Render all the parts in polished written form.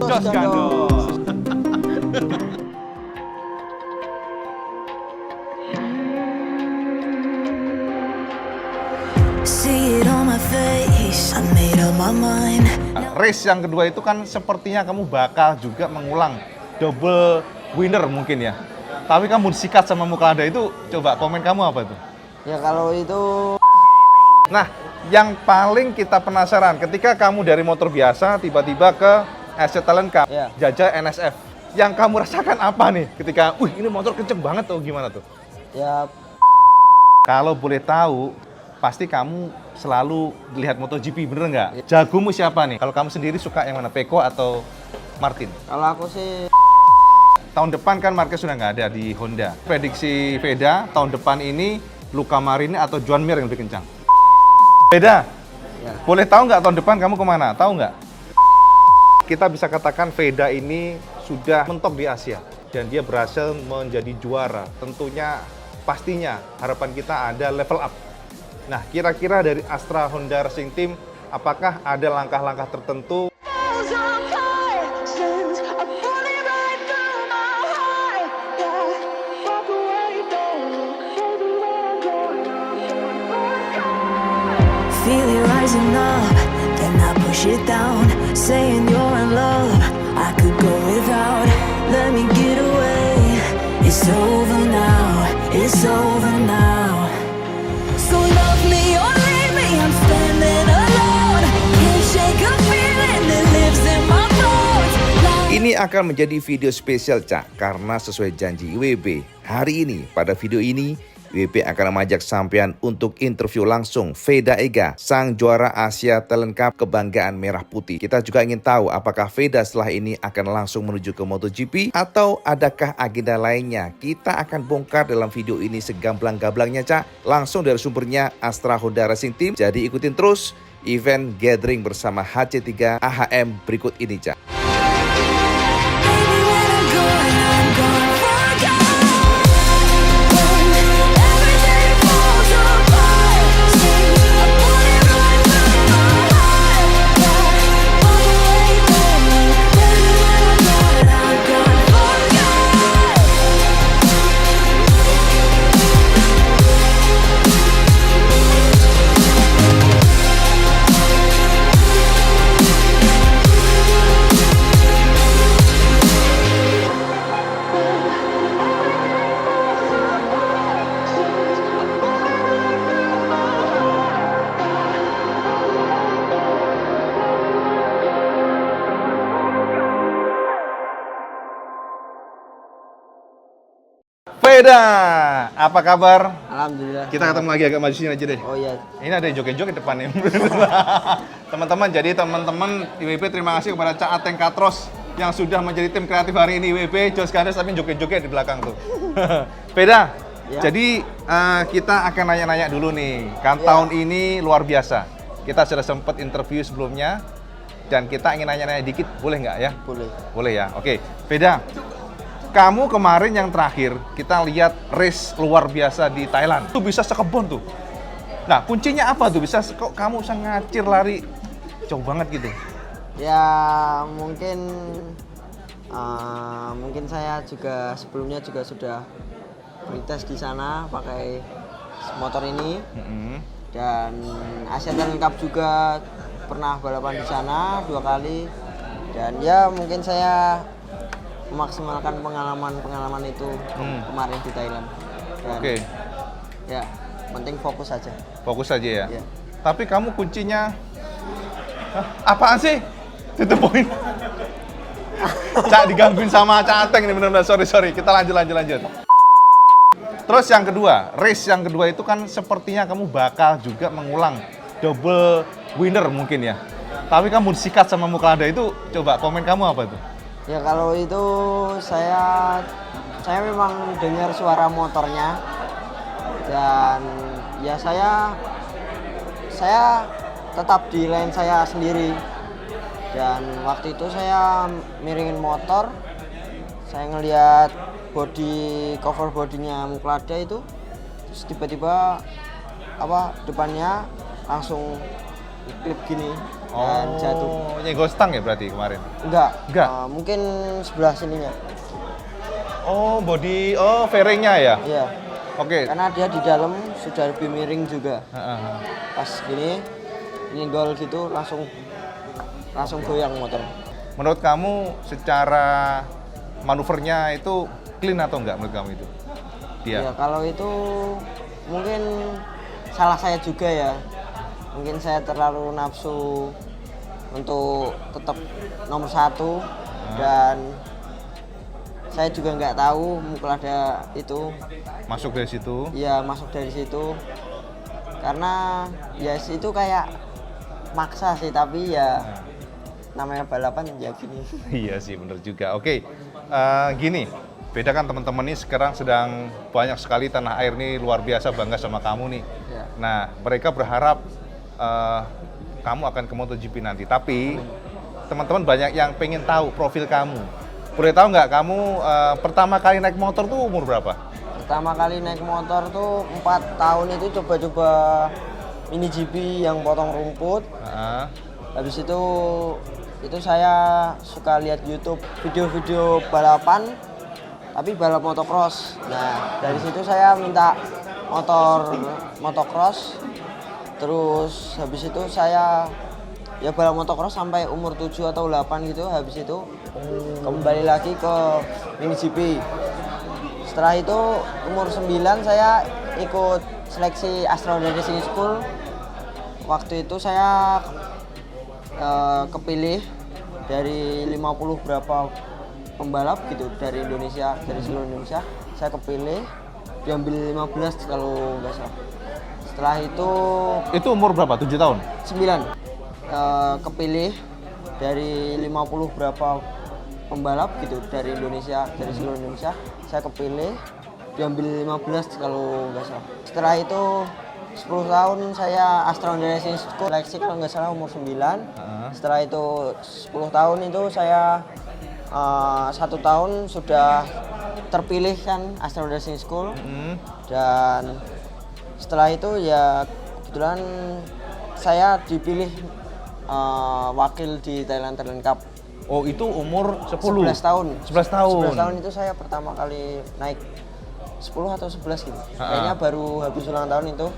Jos Gandos. See it on my face, I made up my mind. Race yang kedua itu kan sepertinya kamu bakal juga mengulang double winner mungkin ya. Tapi kamu disikat sama Muklada itu, coba komen kamu apa tuh? Ya kalau itu Nah, yang paling kita penasaran ketika kamu dari motor biasa tiba-tiba ke Asia Talent Cup, Ya. jajah NSF. Yang kamu rasakan apa nih ketika, ini motor kenceng banget tuh gimana tuh? ya Kalau boleh tahu, pasti kamu selalu lihat MotoGP, bener nggak? Jagomu siapa nih? Kalau kamu sendiri suka yang mana, Pecco atau Martin? kalau aku sih Tahun depan kan Marquez sudah nggak ada di Honda. Prediksi Veda, tahun depan ini Luca Marini atau Joan Mir yang lebih kencang? Veda, ya, boleh tahu nggak tahun depan kamu kemana? Tahu nggak? Kita bisa katakan Veda ini sudah mentok di Asia. Dan dia berhasil menjadi juara. Tentunya, pastinya harapan kita ada level up. Nah, kira-kira dari Astra Honda Racing Team, apakah ada langkah-langkah tertentu Feel it rising up, then I push it down. Saying you're in love, I could go without. Let me get away. It's over now, it's over now. So love me or leave me, I'm standing alone. Can't shake a feeling that lives in my bones. Ini akan menjadi video spesial, Cak, karena sesuai janji IWB. Hari ini, pada video ini, IWB akan mengajak sampean untuk interview langsung Veda Ega, sang juara Asia Talent Cup kebanggaan merah putih. Kita juga ingin tahu apakah Veda setelah ini akan langsung menuju ke MotoGP atau adakah agenda lainnya. Kita akan bongkar dalam video ini segamblang-gamblangnya, Cak. Langsung dari sumbernya Astra Honda Racing Team. Jadi ikutin terus event gathering bersama HC3 AHM berikut ini, Cak. Baby, when I'm gone for good. When everything falls apart, I put it right through my heart. Walk away from me. Baby, when I'm gone for good. Veda, apa kabar? alhamdulillah. Kita ketemu lagi agak maju sini aja deh. Oh iya, Ini ada joget-joget depan nih. Teman-teman, jadi teman-teman IWB terima kasih kepada Cak Ateng Katros yang sudah menjadi tim kreatif hari ini IWB. Jos Gandos tapi joget-joget di belakang tuh. Veda, Ya. jadi kita akan nanya-nanya dulu nih. Kan Ya. tahun ini luar biasa. Kita sudah sempat interview sebelumnya dan kita ingin nanya-nanya dikit, boleh nggak ya? boleh. Boleh ya, oke. Veda, kamu kemarin yang terakhir kita lihat race luar biasa di Thailand. Itu bisa sekebon tuh. Nah, kuncinya apa tuh? Bisa kok kamu bisa ngacir lari jauh banget gitu. Ya mungkin mungkin saya juga sebelumnya juga sudah pretest di sana pakai motor ini dan Asia Talent Cup juga pernah balapan di sana 2 kali dan ya mungkin saya memaksimalkan pengalaman itu kemarin di Thailand. Dan, Oke, ya penting fokus saja. fokus aja ya. Ya. Tapi kamu kuncinya apaan sih? Tutup poin. Cak digangguin sama Cak Ateng ini benar-benar. Sorry. Kita lanjut. Terus yang kedua, race yang kedua itu kan sepertinya kamu bakal juga mengulang double winner mungkin ya. Tapi kamu disikat sama Muklada itu, coba komen kamu apa tuh? Ya kalau itu saya memang dengar suara motornya dan ya saya tetap di lane saya sendiri dan waktu itu saya miringin motor, saya ngelihat cover bodinya Muklada itu terus tiba-tiba depannya langsung klip gini dan jatuh. nyenggol stang ya berarti kemarin? Enggak. Enggak? Mungkin sebelah sininya. Oh, fairingnya ya? Iya. Oke. Karena dia di dalam sudah lebih miring juga. Pas gini nyenggol gitu langsung goyang motor. Menurut kamu secara manuvernya itu clean atau enggak menurut kamu itu? Ya kalau itu mungkin salah saya juga ya. Mungkin saya terlalu nafsu untuk tetap nomor 1 dan saya juga nggak tahu mungkin ada itu Masuk dari situ? ya masuk dari situ karena ya itu kayak maksa sih tapi ya namanya balapan ya gini. Iya sih, bener juga. Oke, gini, beda kan teman-teman nih sekarang sedang banyak sekali tanah air nih luar biasa bangga sama kamu nih. Ya. Nah, mereka berharap kamu akan ke MotoGP nanti. Tapi teman-teman banyak yang pengen tahu profil kamu. Boleh tahu nggak kamu pertama kali naik motor tuh umur berapa? Pertama kali naik motor tuh 4 tahun itu coba-coba mini GP yang potong rumput. Habis itu saya suka lihat YouTube video-video balapan tapi balap motocross. Nah, dari situ saya minta motor motocross. Terus habis itu saya ya balap motocross sampai umur 7 atau 8 gitu. Habis itu kembali lagi ke mini GP. Setelah itu umur 9 saya ikut seleksi Astro Racing School. Waktu itu saya kepilih dari 50 berapa pembalap gitu dari Indonesia, dari seluruh Indonesia. Saya kepilih diambil 15 kalau nggak salah. Setelah itu umur berapa? 7 tahun? 9 kepilih dari 50 berapa pembalap gitu dari Indonesia, dari seluruh Indonesia. Saya kepilih diambil 15 kalau nggak salah. Setelah itu 10 tahun saya Astro Racing School seleksi kalau nggak salah umur 9. Setelah itu 10 tahun itu saya 1 tahun sudah terpilih kan Astro Racing School. Dan setelah itu ya kebetulan saya dipilih wakil di Thailand Talent Cup. Oh, itu umur 10? 11 tahun. 11 tahun? 11 tahun itu saya pertama kali naik 10 atau 11 gitu. Kayaknya baru habis ulang tahun itu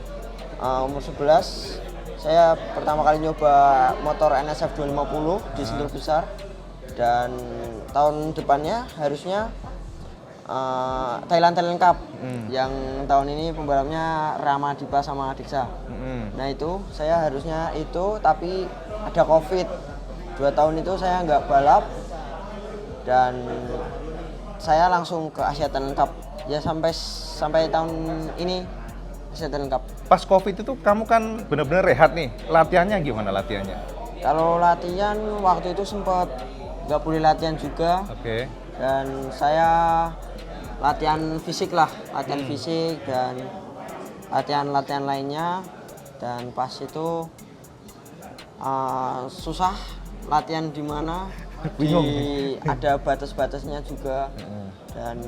umur 11. Saya pertama kali nyoba motor NSF 250 di Sentul Besar. Dan tahun depannya harusnya Thailand Talent Cup yang tahun ini pembalapnya Rama Dipa sama Diksa. Nah itu saya harusnya itu tapi ada COVID. 2 tahun itu saya nggak balap dan saya langsung ke Asia Talent Cup ya sampai tahun ini Asia Talent Cup. Pas COVID itu kamu kan benar-benar rehat nih. Latihannya gimana latihannya? Kalau latihan waktu itu sempat nggak boleh latihan juga. Oke. Dan saya latihan fisik lah, latihan fisik dan latihan lainnya. Dan pas itu susah latihan di mana, ada batas-batasnya juga. Dan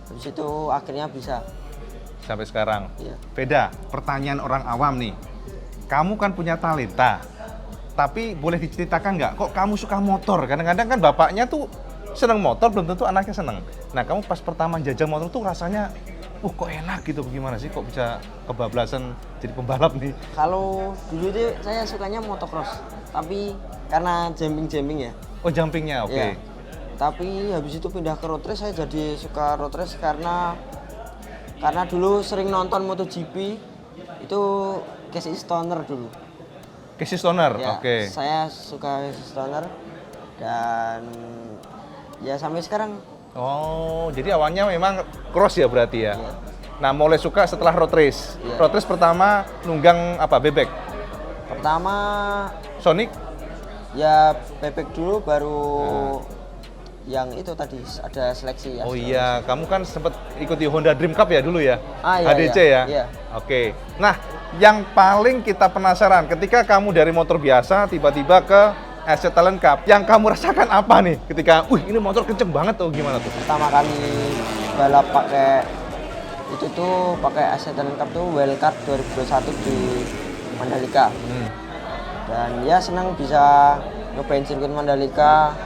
habis itu akhirnya bisa. Sampai sekarang. Iya. Beda, pertanyaan orang awam nih. Kamu kan punya talenta, tapi boleh diceritakan nggak, kok kamu suka motor? Kadang-kadang kan bapaknya tuh seneng motor, belum tentu anaknya seneng. Nah, kamu pas pertama jajal motor tuh rasanya, kok enak gitu, gimana sih? Kok bisa kebablasan jadi pembalap nih? Kalau dulu tuh saya sukanya motocross, tapi karena jumping ya. Oh, jumpingnya, oke. Ya. Tapi habis itu pindah ke road race, saya jadi suka road race karena dulu sering nonton MotoGP itu Casey Stoner dulu. Casey Stoner, Ya, oke. saya suka Casey Stoner dan ya sampai sekarang. Oh, jadi awalnya memang cross ya berarti ya? Iya. Nah, mulai suka setelah road race. Iya. Road race pertama nunggang apa, bebek? Pertama Sonic? ya bebek dulu baru yang itu tadi ada seleksi ya. Oh iya, kamu kan sempat ikut di Honda Dream Cup ya dulu ya? Iya, HDC iya, ya? iya. Oke. Nah, yang paling kita penasaran ketika kamu dari motor biasa tiba-tiba ke Asia Talent Cup, yang kamu rasakan apa nih ketika, ini motor kenceng banget tuh, gimana tuh? Pertama kali balap pakai itu tuh pakai Asia Talent Cup tuh Wildcard 2021 di Mandalika. Dan ya senang bisa nyobain sirkuit Mandalika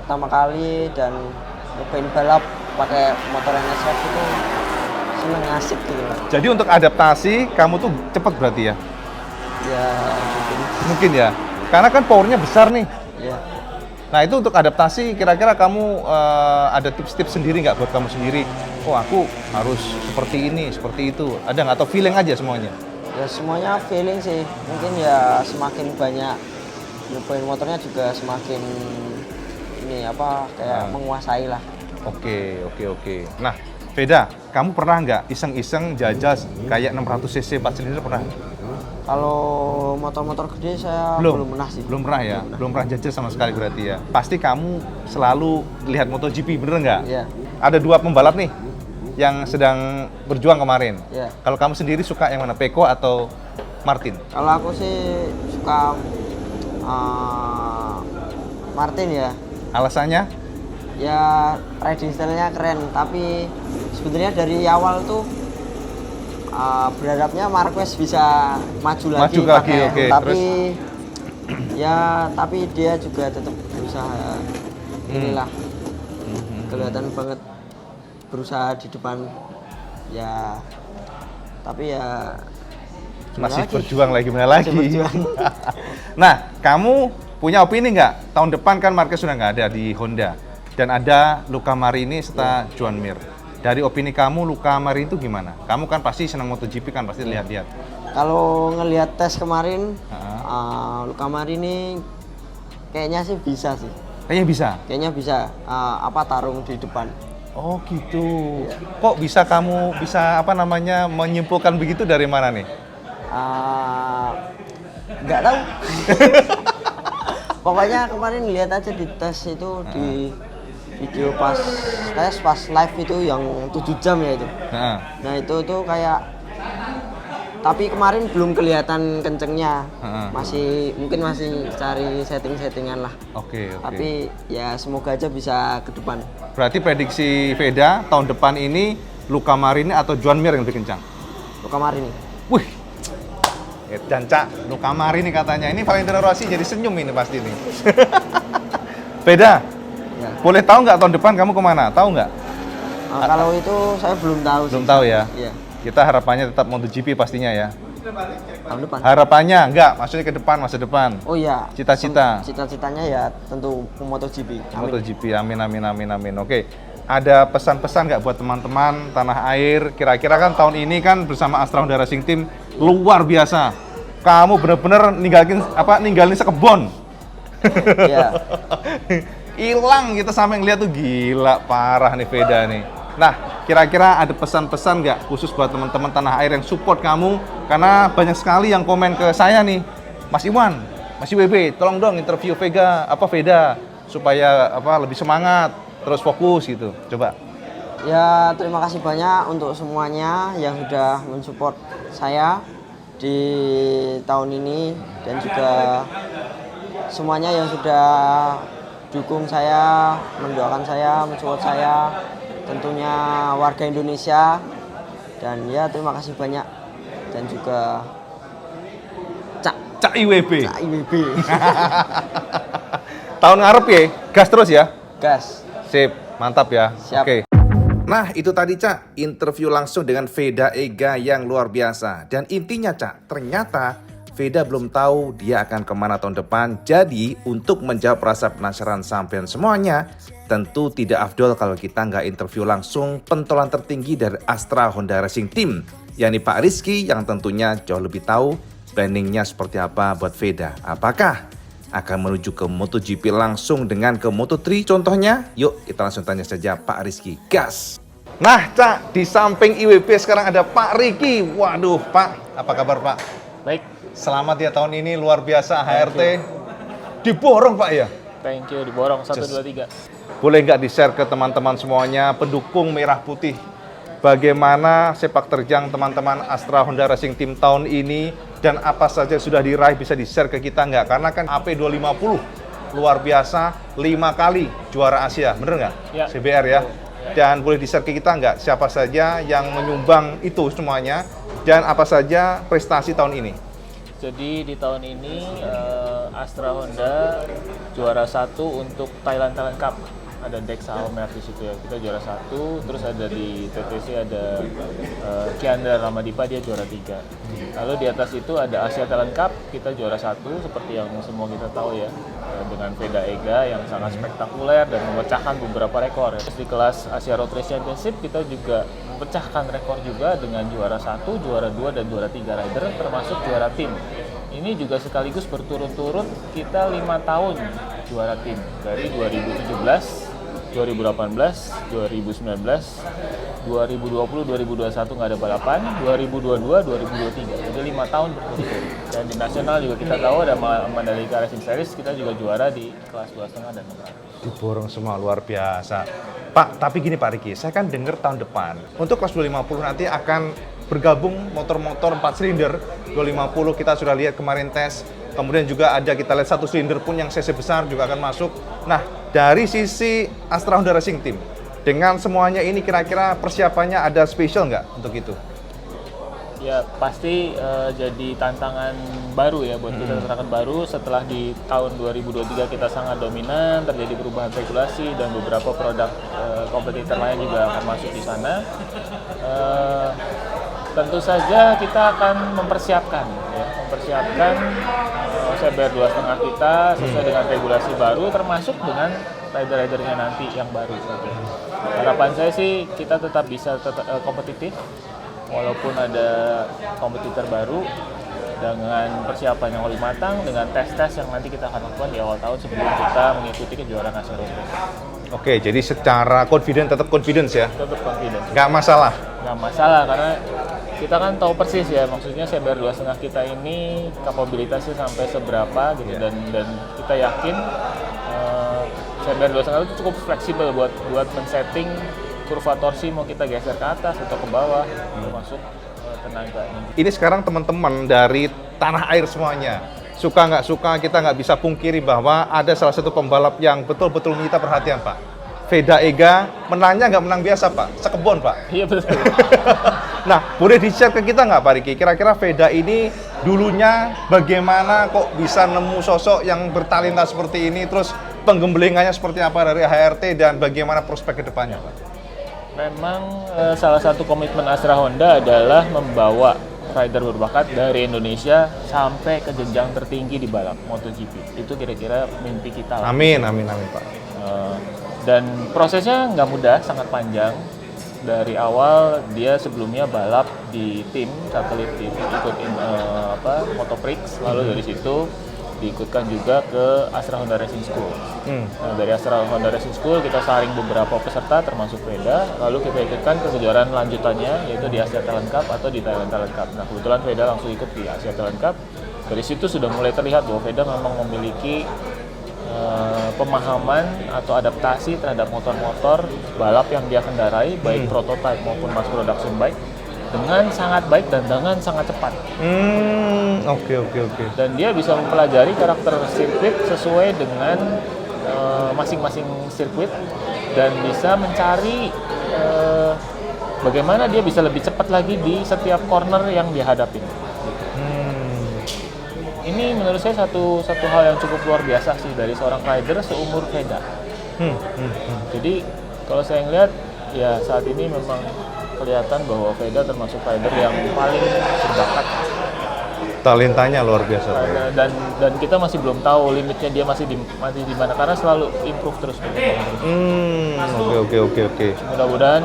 pertama kali dan nyobain balap pakai motor NSF itu seneng, asik gitu. Jadi untuk adaptasi kamu tuh cepet berarti ya? Ya mungkin. Mungkin ya. Karena kan powernya besar nih. Ya. Nah itu untuk adaptasi kira-kira kamu ada tips-tips sendiri nggak buat kamu sendiri? Oh aku harus seperti ini, seperti itu. Ada nggak atau feeling aja semuanya? Ya semuanya feeling sih. Mungkin ya semakin banyak nyobain motornya juga semakin ini apa kayak menguasai lah. Oke. Nah, Veda, kamu pernah nggak iseng-iseng jajal kayak 600 cc 4 silinder pernah? Kalau motor-motor gede saya belum pernah sih. Belum pernah ya? Belum pernah jajal sama sekali berarti ya? Pasti kamu selalu lihat MotoGP, bener nggak? Iya. Ada 2 pembalap nih yang sedang berjuang kemarin. Iya. Kalau kamu sendiri suka yang mana, Peko atau Martin? Kalau aku sih suka Martin ya. Alasannya? Ya riding style-nya keren, tapi sebenarnya dari awal tuh berharapnya Marquez bisa maju lagi pakai, oke. tapi ya tapi dia juga tetap berusaha. Inilah kelihatan banget berusaha di depan ya, tapi ya Masih lagi. berjuang lagi, gimana lagi? Masih berjuang. Nah, kamu punya opini nggak? Tahun depan kan Marquez sudah nggak ada di Honda. Dan ada Luca Marini serta Joan Mir. Dari opini kamu, Luca Marini itu gimana? Kamu kan pasti senang MotoGP kan, pasti lihat-lihat. Kalau ngelihat tes kemarin, Luca Marini kayaknya sih bisa sih. Kayaknya bisa? Kayaknya bisa tarung di depan. Oh gitu. Kok bisa kamu menyimpulkan begitu dari mana nih? Nggak tahu. Pokoknya kemarin lihat aja di tes itu di video pas live itu yang 7 jam ya itu. Nah itu tuh kayak, tapi kemarin belum kelihatan kencengnya. Mungkin masih cari settingan lah. Oke. Tapi ya semoga aja bisa ke depan. Berarti prediksi Veda tahun depan ini Luca Marini atau Joan Mir yang lebih kencang? Luca Marini. Wih, dan Cak, Luca Marini katanya. Ini Valentino Rossi jadi senyum ini pasti nih. Veda, Ya. boleh tahu nggak tahun depan kamu kemana? Tahu nggak? Kalau itu saya belum tahu. Belum tahu ya? Iya. Kita harapannya tetap MotoGP pastinya ya. Tahun depan. Harapannya enggak, maksudnya ke depan, masa depan. Oh iya. Cita-cita. Cita-citanya ya tentu ke MotoGP. Amin. MotoGP, amin. Oke, ada pesan-pesan nggak buat teman-teman tanah air? Kira-kira kan tahun ini kan bersama Astra Honda Racing Team luar biasa. Kamu bener-bener ninggalin sekebon. Iya. Hilang kita sampai ngeliat tuh, gila parah nih Veda nih. Nah, kira-kira ada pesan-pesan nggak khusus buat teman-teman tanah air yang support kamu? Karena banyak sekali yang komen ke saya nih, Mas Iwan, Mas IWB, tolong dong interview Veda supaya lebih semangat, terus fokus gitu. Coba. Ya terima kasih banyak untuk semuanya yang sudah mensupport saya di tahun ini dan juga semuanya yang sudah dukung saya, mendoakan saya, mensupport saya, tentunya warga Indonesia, dan ya terima kasih banyak, dan juga Cak IWB. Cak IWB. Tahun ngarep ya, gas terus ya. Gas. Sip, mantap ya. Siap. Oke. Nah itu tadi Cak, interview langsung dengan Veda Ega yang luar biasa. Dan intinya Cak, ternyata Veda belum tahu dia akan kemana tahun depan. Jadi untuk menjawab rasa penasaran sampean semuanya, tentu tidak afdol kalau kita nggak interview langsung pentolan tertinggi dari Astra Honda Racing Team, yakni Pak Rizky yang tentunya jauh lebih tahu planningnya seperti apa buat Veda. Apakah akan menuju ke MotoGP langsung dengan ke Moto3 contohnya? Yuk kita langsung tanya saja Pak Rizky. Gas! Nah Cak, di samping IWB sekarang ada Pak Riki. Waduh Pak, apa kabar Pak? Baik, Selamat ya tahun ini, luar biasa HRT. Diborong Pak ya? thank you, diborong 1, 2, 3. Boleh nggak di-share ke teman-teman semuanya, pendukung Merah Putih, bagaimana sepak terjang teman-teman Astra Honda Racing Team tahun ini, dan apa saja sudah diraih bisa di-share ke kita nggak? Karena kan AP 250 luar biasa, 5 kali juara Asia, bener nggak? Ya. CBR ya. Dan boleh di-share ke kita nggak siapa saja yang menyumbang itu semuanya, dan apa saja prestasi tahun ini? Jadi di tahun ini Astra Honda juara 1 untuk Thailand Cup. Ada Dexa Almer di situ ya. Kita juara 1, terus ada di TTC ada Kiandra Ramadipa, dia juara 3. Lalu di atas itu ada Asia Talent Cup, kita juara 1 seperti yang semua kita tahu ya. Dengan Veda Ega yang sangat spektakuler dan memecahkan beberapa rekor. Terus di kelas Asia Road Race Championship kita juga memecahkan rekor juga dengan juara 1, juara 2 dan juara 3 rider termasuk juara tim. Ini juga sekaligus berturut-turut kita 5 tahun juara tim dari 2017, 2018, 2019, 2020, 2021 nggak ada balapan, 2022, 2023. Jadi 5 tahun berturut-turut. Dan di nasional juga kita tahu ada Mandalika Racing Series, kita juga juara di kelas 2,5 dan 6. Diborong semua, luar biasa. Pak, tapi gini Pak Riki, saya kan dengar tahun depan untuk kelas 250 nanti akan bergabung motor-motor 4 silinder. 250 kita sudah lihat kemarin tes. Kemudian juga ada kita lihat 1 silinder pun yang cc besar juga akan masuk. Nah, dari sisi Astra Honda Racing Team, dengan semuanya ini kira-kira persiapannya ada spesial nggak untuk itu? Ya pasti jadi tantangan baru ya buat kita, tantangan baru setelah di tahun 2023 kita sangat dominan, terjadi perubahan regulasi dan beberapa produk kompetitor lain juga akan masuk di sana. Tentu saja kita akan mempersiapkan CBR 2,5 kita sesuai dengan regulasi baru, termasuk dengan rider-ridernya nanti yang baru. Harapan saya sih kita tetap bisa kompetitif walaupun ada kompetitor baru, dengan persiapan yang lebih matang, dengan tes-tes yang nanti kita akan lakukan di awal tahun sebelum kita mengikuti kejuaraan Asia Road Race. Oke, jadi secara tetap confidence ya? Tetap confident. Nggak masalah? Nggak masalah, karena kita kan tahu persis ya, maksudnya CBR 2,5 kita ini kapabilitasnya sampai seberapa gitu, dan kita yakin CBR 2,5 itu cukup fleksibel buat men-setting kurva torsi mau kita geser ke atas atau ke bawah, termasuk tenaga. Ini sekarang teman-teman dari tanah air semuanya, suka nggak suka kita nggak bisa pungkiri bahwa ada salah satu pembalap yang betul-betul menyita perhatian Pak. Veda Ega menangnya nggak menang biasa Pak, sekebon Pak. Iya betul. Nah, boleh di-share ke kita nggak Pak Riki? Kira-kira Veda ini dulunya bagaimana kok bisa nemu sosok yang bertalenta seperti ini, terus penggemblengannya seperti apa dari HRT dan bagaimana prospek ke depannya Pak? Memang salah satu komitmen Astra Honda adalah membawa rider berbakat dari Indonesia sampai ke jenjang tertinggi di balap MotoGP. Itu kira-kira mimpi kita lah. Amin Pak. Dan prosesnya nggak mudah, sangat panjang. Dari awal dia sebelumnya balap di tim satelit tim, ikut Motoprix, lalu dari situ diikutkan juga ke Astra Honda Racing School. Nah, dari Astra Honda Racing School kita saring beberapa peserta termasuk Veda, lalu kita ikutkan ke kejuaraan lanjutannya yaitu di Asia Talent Cup atau di Thailand Talent Cup. Nah, kebetulan Veda langsung ikut di Asia Talent Cup. Dari situ sudah mulai terlihat bahwa Veda memang memiliki pemahaman atau adaptasi terhadap motor-motor balap yang dia kendarai, baik prototype maupun mass production bike, dengan sangat baik dan dengan sangat cepat. Oke. Dan dia bisa mempelajari karakter sirkuit sesuai dengan masing-masing sirkuit dan bisa mencari bagaimana dia bisa lebih cepat lagi di setiap corner yang dia hadapin. Ini menurut saya satu hal yang cukup luar biasa sih dari seorang rider seumur Veda. Jadi kalau saya ngelihat ya saat ini memang kelihatan bahwa Veda termasuk rider yang paling berbakat. Talentanya luar biasa. Dan kita masih belum tahu limitnya dia masih di mana, karena selalu improve terus. Oke. Mudah-mudahan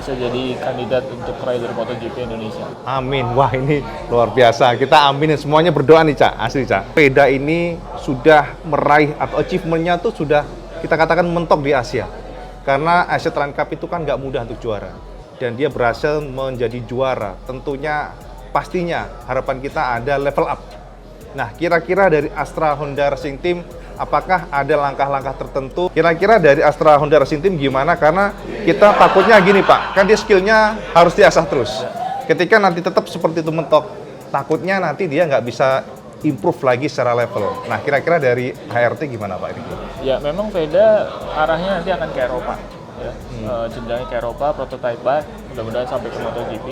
bisa jadi kandidat untuk rider MotoGP Indonesia. Amin. Wah, ini luar biasa. Kita aminin semuanya, berdoa nih, Cak. Asli, Cak. Veda ini sudah meraih atau achievement-nya tuh sudah kita katakan mentok di Asia. Karena Asia Talent Cup itu kan nggak mudah untuk juara. Dan dia berhasil menjadi juara. Tentunya pastinya harapan kita ada level up. Nah, kira-kira dari Astra Honda Racing Team, apakah ada langkah-langkah tertentu? Kira-kira dari Astra Honda Racing Team gimana? Karena kita takutnya gini Pak, kan dia skillnya harus diasah terus. Ketika nanti tetap seperti itu mentok, takutnya nanti dia nggak bisa improve lagi secara level. Nah, kira-kira dari HRT gimana Pak? Ya, memang Veda arahnya nanti akan ke Eropa. Ya. Jenjangnya ke Eropa, prototype bike, mudah-mudahan sampai ke MotoGP.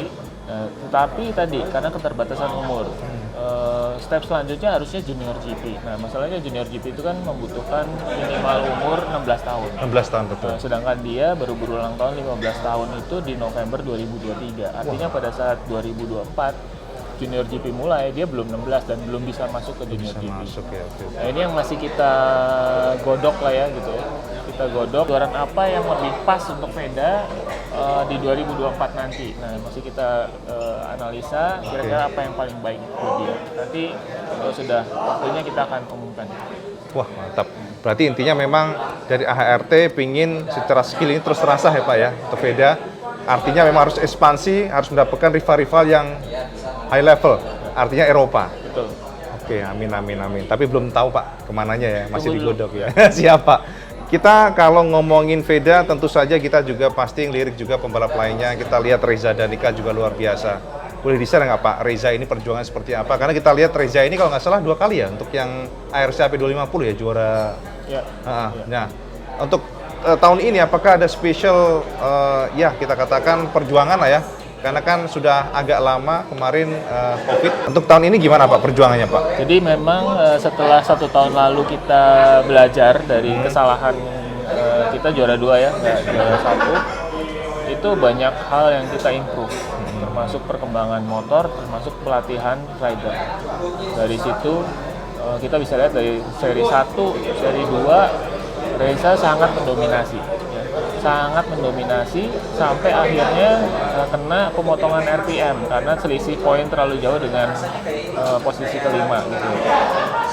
Tetapi tadi, karena keterbatasan umur, step selanjutnya harusnya junior GP. Nah, masalahnya junior GP itu kan membutuhkan minimal umur 16 tahun. 16 tahun betul. Sedangkan dia baru berulang tahun 15 tahun itu di November 2023. Artinya pada saat 2024 junior GP mulai, dia belum 16 dan belum bisa masuk ke junior GP. Masuk ya, oke. Nah, ini yang masih kita godok lah ya gitu ya. Kita godok kejuaraan apa yang lebih pas untuk Veda di 2024 nanti. Nah, masih kita analisa kira-kira apa yang paling baik buat dia. Nanti kalau sudah waktunya kita akan umumkan. Wah, mantap. Berarti intinya memang dari AHRT pingin secara skill ini terus terasa ya Pak ya, untuk Veda. Artinya memang harus ekspansi, harus mendapatkan rival-rival yang high level, artinya Eropa. Betul. Oke, amin. Tapi belum tahu Pak kemananya ya, masih Tunggu digodok ya. Siap Pak. Kita kalau ngomongin Veda, tentu saja kita juga pasti ngelirik juga pembalap lainnya. Kita lihat Reza Danica juga luar biasa. Boleh di-share nggak Pak, Reza ini perjuangan seperti apa? Karena kita lihat Reza ini kalau nggak salah 2 kali ya, untuk yang ARC-AP 250 ya, juara. Ya. Nah, untuk tahun ini apakah ada spesial, ya kita katakan perjuangan lah ya? Karena kan sudah agak lama kemarin COVID. Untuk tahun ini gimana Pak perjuangannya Pak? Jadi memang setelah 1 tahun lalu kita belajar dari kesalahan kita juara 2 ya, nggak juara 1. Itu banyak hal yang kita improve, termasuk perkembangan motor, termasuk pelatihan rider. Dari situ kita bisa lihat dari seri 1, seri 2, Reza sangat mendominasi. Sangat mendominasi sampai akhirnya kena pemotongan RPM karena selisih poin terlalu jauh dengan posisi kelima gitu.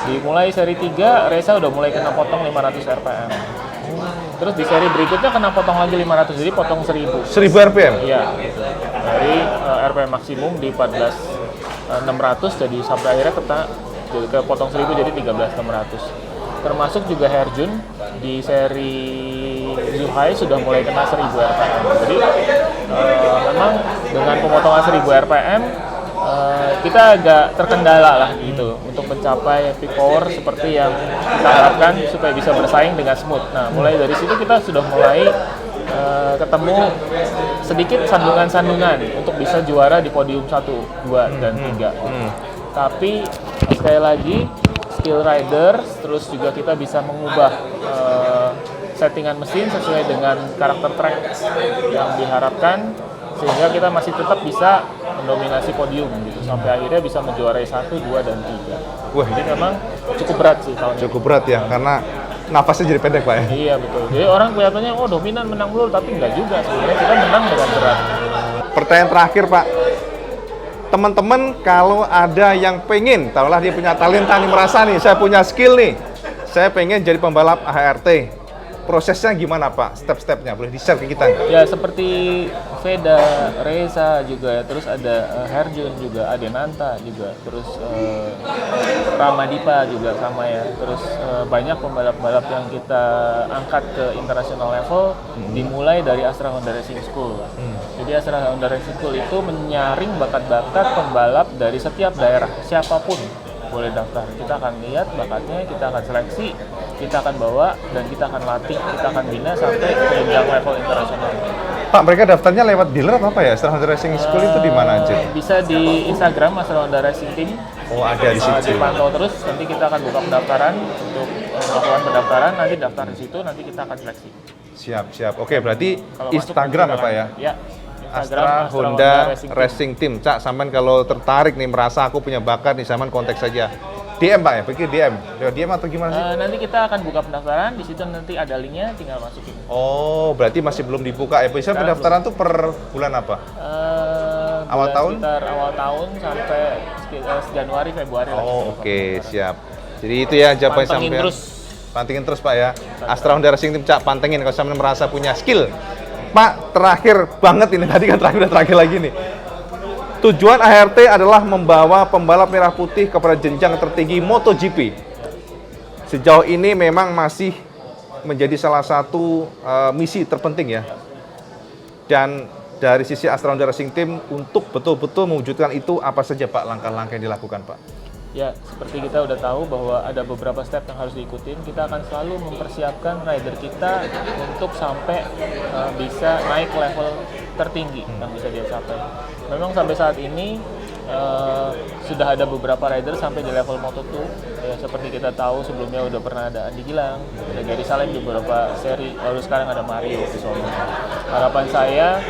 Dimulai seri 3 Reza udah mulai kena potong 500 RPM. Terus di seri berikutnya kena potong lagi 500, jadi potong 1000. 1000 RPM? Iya, gitu. Dari RPM maksimum di 14.600 jadi sampai akhirnya jadi ke potong 1000 jadi 13.600. Termasuk juga Herjun di seri Zhuhai sudah mulai kena 1000 RPM. Jadi memang dengan pemotongan 1000 RPM kita agak terkendala lah gitu untuk mencapai peak power seperti yang kita harapkan supaya bisa bersaing dengan smooth. Nah, mulai dari situ kita sudah mulai ketemu sedikit sandungan-sandungan untuk bisa juara di podium 1, 2, dan 3. Tapi sekali lagi skill rider, terus juga kita bisa mengubah settingan mesin sesuai dengan karakter track yang diharapkan sehingga kita masih tetap bisa mendominasi podium gitu sampai akhirnya bisa menjuarai 1, 2, dan 3. Wah, jadi memang cukup berat sih tahun ini. Cukup berat ya, karena nafasnya jadi pendek Pak ya? Iya betul, jadi orang kelihatannya oh dominan menang melulu, tapi enggak juga sebenarnya kita menang dengan berat. Pertanyaan terakhir Pak, teman-teman kalau ada yang pengen, taruhlah dia punya talenta nih, merasa nih saya punya skill nih, saya pengen jadi pembalap AHRT, prosesnya gimana Pak? Step-stepnya boleh di-share ke kita nggak? Ya seperti Veda, Reza juga, terus ada Herjun juga, Adenanta juga, terus Ramadipa juga sama ya, terus banyak pembalap-pembalap yang kita angkat ke international level, dimulai dari Astra Honda Racing School. Jadi Astra Honda Racing School itu menyaring bakat-bakat pembalap dari setiap daerah, siapapun boleh daftar. Kita akan lihat bakatnya, kita akan seleksi, kita akan bawa, dan kita akan latih, kita akan bina sampai ke jenjang level internasional. Pak, mereka daftarnya lewat dealer atau apa ya? Astra Honda Racing School itu di mana aja? Bisa di Instagram Astra Honda Racing Team. Oh, ada di situ. Dipantau terus, nanti kita akan buka pendaftaran untuk melakukan pendaftaran, nanti daftar di situ, nanti kita akan seleksi. Siap. Oke, berarti Kalau Instagram ya Pak ya? Ya. Astra Honda Racing Team. Cak, sampean kalau tertarik nih, merasa aku punya bakat nih, sampean kontak saja. DM Pak ya, pikir DM. Lewat DM atau gimana sih? Nanti kita akan buka pendaftaran, di situ nanti ada linknya, tinggal masukin. Oh, berarti masih belum dibuka ya? Bisa pendaftaran tuh per bulan apa? Awal tahun? Sekitar awal tahun sampai Januari, Februari lah. Oh, oke, siap. Jadi itu ya jawaban Pantengin sampean. terus. Pantengin terus Pak ya. Astra Honda Racing Team, Cak, pantengin kalau sampean merasa punya skill. Pak, terakhir banget ini, tadi kan terakhir lagi nih. Tujuan AHRT adalah membawa pembalap merah putih kepada jenjang tertinggi MotoGP. Sejauh ini memang masih menjadi salah satu misi terpenting ya. Dan dari sisi Astra Honda Racing Team untuk betul-betul mewujudkan itu, apa saja Pak langkah-langkah yang dilakukan Pak? Ya, seperti kita udah tahu bahwa ada beberapa step yang harus diikutin. Kita akan selalu mempersiapkan rider kita untuk sampai bisa naik level tertinggi yang bisa dia capai. Memang sampai saat ini sudah ada beberapa rider sampai di level Moto2. Ya, seperti kita tahu sebelumnya udah pernah ada Andi Gilang, ada Gary Salem di beberapa seri, lalu sekarang ada Mario di Solo. Harapan saya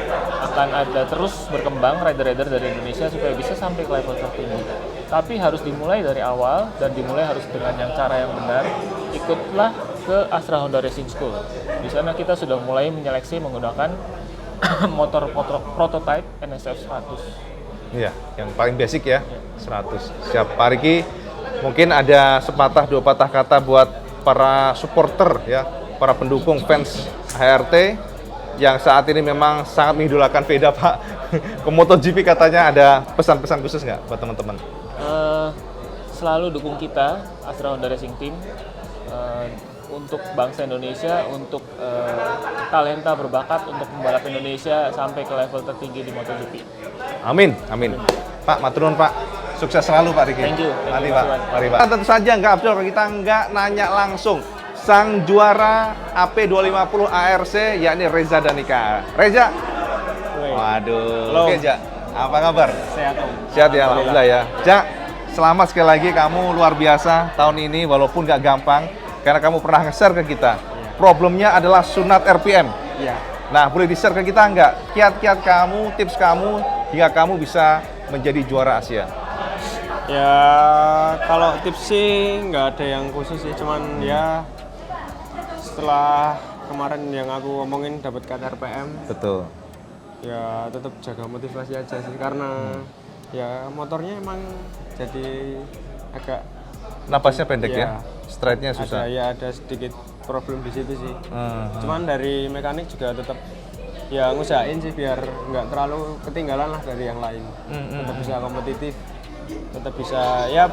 akan ada terus berkembang rider-rider dari Indonesia supaya bisa sampai ke level tertinggi. Tapi harus dimulai dari awal dan dimulai harus dengan yang cara yang benar. Ikutlah ke Astra Honda Racing School. Di sana kita sudah mulai menyeleksi menggunakan motor prototype NSF 100. Iya, yang paling basic ya, 100. Siap, Pak Riki. Mungkin ada sepatah dua patah kata buat para supporter ya, para pendukung fans HRT yang saat ini memang sangat mengidolakan Veda, Pak. Ke MotoGP katanya ada pesan-pesan khusus nggak buat teman-teman? Selalu dukung kita, Astra Honda Racing Team, untuk bangsa Indonesia, untuk talenta berbakat, untuk pembalap Indonesia sampai ke level tertinggi di MotoGP. Amin, amin. Pak, matur nuwun, Pak. Sukses selalu, Pak Riki. Thank you. Mari, Mas Pak. Iwan. Mari, Pak. Tentu saja nggak Abdul kalau kita nggak nanya langsung sang juara AP250 ARC, yakni Reza Danika. Reza. Waduh. Oke, Ja. Apa kabar? Sehat, Om. Sehat ya, alhamdulillah ya. Ja, selamat sekali lagi, kamu luar biasa tahun ini walaupun nggak gampang karena kamu pernah nge-share ke kita. Problemnya adalah sunat RPM. Iya. Nah, boleh di-share ke kita nggak? Kiat-kiat kamu, tips kamu hingga kamu bisa menjadi juara Asia. Ya kalau tips sih nggak ada yang khusus sih, cuman ya setelah kemarin yang aku omongin dapat cut RPM, Betul. ya tetap jaga motivasi aja sih karena ya motornya emang jadi agak Napasnya pendek Iya. ya? Stride-nya susah. ada sedikit problem di situ sih. Cuman dari mekanik juga tetap ya ngusahain sih biar nggak terlalu ketinggalan lah dari yang lain. Tetap bisa kompetitif, tetap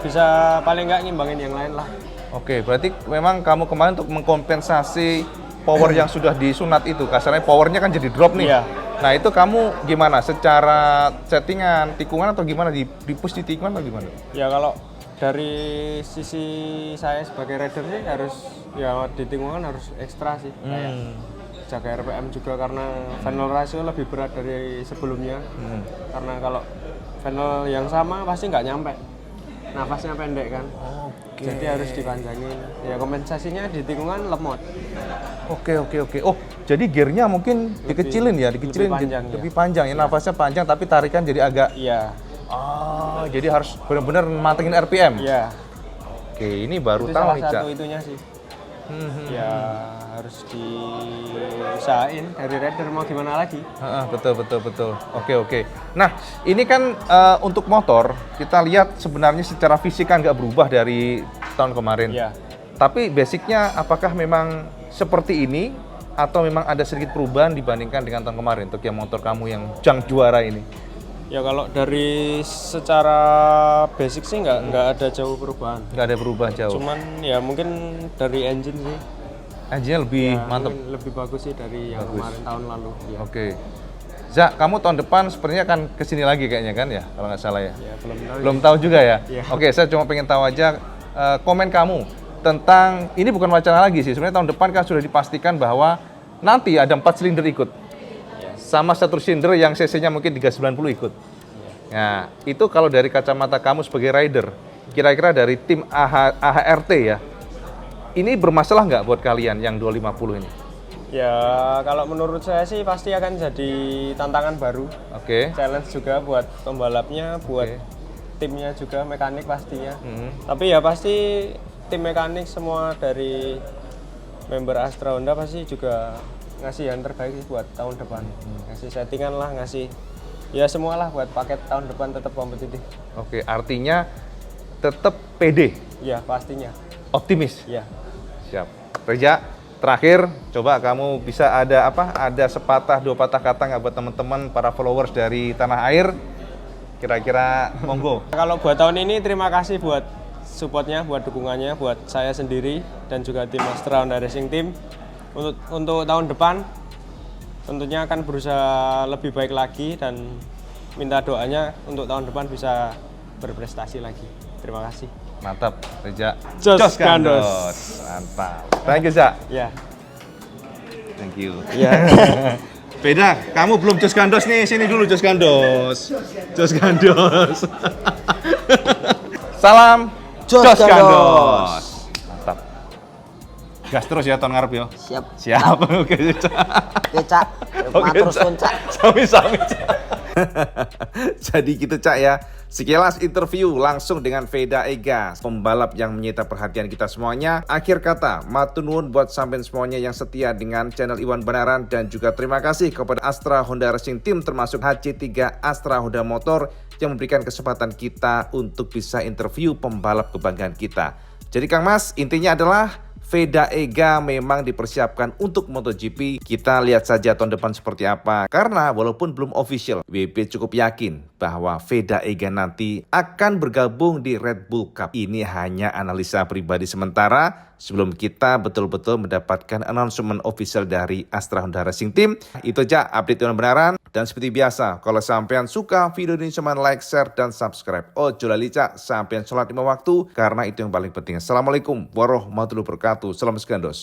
bisa paling nggak ngimbangin yang lain lah. Oke, berarti memang kamu kemarin untuk mengkompensasi power yang sudah disunat itu, kasarnya powernya kan jadi drop nih. Iya. Nah itu kamu gimana? Secara settingan, tikungan atau gimana? Di push di tikungan atau gimana? Ya kalau dari sisi saya sebagai rider sih harus ya di tikungan harus ekstra sih. Kayak jaga RPM juga karena final ratio lebih berat dari sebelumnya. Karena kalau final yang sama pasti nggak nyampe. Nafasnya pendek kan. Jadi harus dipanjangin. Ya kompensasinya di tikungan lemot. Oke. Oh, jadi gearnya mungkin dikecilin ya, dikecilin lebih panjang, lebih panjang ya. Nafasnya panjang tapi tarikan jadi agak. Iya. Oh, jadi harus benar-benar mantengin RPM. Iya. Oke, ini baru Itu tahu salah nih, Cak. satu itunya sih. Ya harus diusahain dari rider mau gimana lagi. Betul. Oke. Nah, ini kan untuk motor kita lihat sebenarnya secara fisik kan nggak berubah dari tahun kemarin. Iya. Tapi basicnya apakah memang seperti ini atau memang ada sedikit perubahan dibandingkan dengan tahun kemarin untuk yang motor kamu yang jang juara ini? Ya kalau dari secara basic sih nggak ada jauh perubahan. Nggak ada perubahan jauh. Cuman ya mungkin dari engine sih. Engine-nya lebih Ya, mantap. mungkin lebih bagus sih dari yang kemarin tahun lalu. Ya. Oke. Za, kamu tahun depan sepertinya akan kesini lagi kayaknya kan ya, kalau nggak salah ya? Ya belum tahu. Belum tahu juga ya? Iya. Oke, saya cuma pengen tahu aja komen kamu tentang, ini bukan wacana lagi sih, sebenarnya tahun depan kan sudah dipastikan bahwa nanti ada 4 silinder ikut. Sama 1 silinder yang cc-nya mungkin 390 ikut. Nah, itu kalau dari kacamata kamu sebagai rider, kira-kira dari tim AHRT ya, ini bermasalah nggak buat kalian yang 250 ini? Ya kalau menurut saya sih pasti akan jadi tantangan baru. Oke. Challenge juga buat pembalapnya, buat Oke. timnya juga, mekanik pastinya. Tapi ya pasti tim mekanik semua dari member Astra Honda pasti juga ngasih yang terbaik sih buat tahun depan. Ngasih settingan lah, ngasih ya semualah buat paket tahun depan tetap kompetitif. Oke, artinya tetap pede, Ya pastinya. optimis. Ya. Siap. Reja, terakhir coba kamu bisa ada apa? Ada sepatah dua patah kata nggak buat teman-teman para followers dari tanah air? Kira-kira monggo. Kalau buat tahun ini terima kasih buat supportnya, buat dukungannya, buat saya sendiri dan juga tim Astra Honda Racing Team. Untuk tahun depan tentunya akan berusaha lebih baik lagi dan minta doanya untuk tahun depan bisa berprestasi lagi. Terima kasih. Mantap, Reja. Jos Gandos. Mantap. Thank you, Za. Ya. Thank you. Ya. Veda, kamu belum jos gandos nih, sini dulu jos gandos. Jos gandos. Salam Jos jos gandos. gandos. Mantap. Gas terus ya tahun ngarep yo. Siap. Siap. Oke, Cak. Oke, Cak. Matur suwun, Cak. Sami-sami, Cak. Jadi gitu Cak ya. Sekilas interview langsung dengan Veda Ega, pembalap yang menyita perhatian kita semuanya. Akhir kata, matur nuwun buat sampean semuanya yang setia dengan channel Iwan Benaran, dan juga terima kasih kepada Astra Honda Racing Team termasuk HC3 Astra Honda Motor yang memberikan kesempatan kita untuk bisa interview pembalap kebanggaan kita. Jadi Kang Mas, intinya adalah Veda Ega memang dipersiapkan untuk MotoGP. Kita lihat saja tahun depan seperti apa. Karena walaupun belum official, WP cukup yakin bahwa Veda Ega nanti akan bergabung di Red Bull Cup. Ini hanya analisa pribadi sementara sebelum kita betul-betul mendapatkan announcement official dari Astra Honda Racing Team. Itu aja update yang benaran. Dan seperti biasa, kalau sampean suka video ini cuma like, share, dan subscribe. Ojo lali Cak, sampean sholat 5 waktu, karena itu yang paling penting. Assalamualaikum warahmatullahi wabarakatuh. Salam segandos.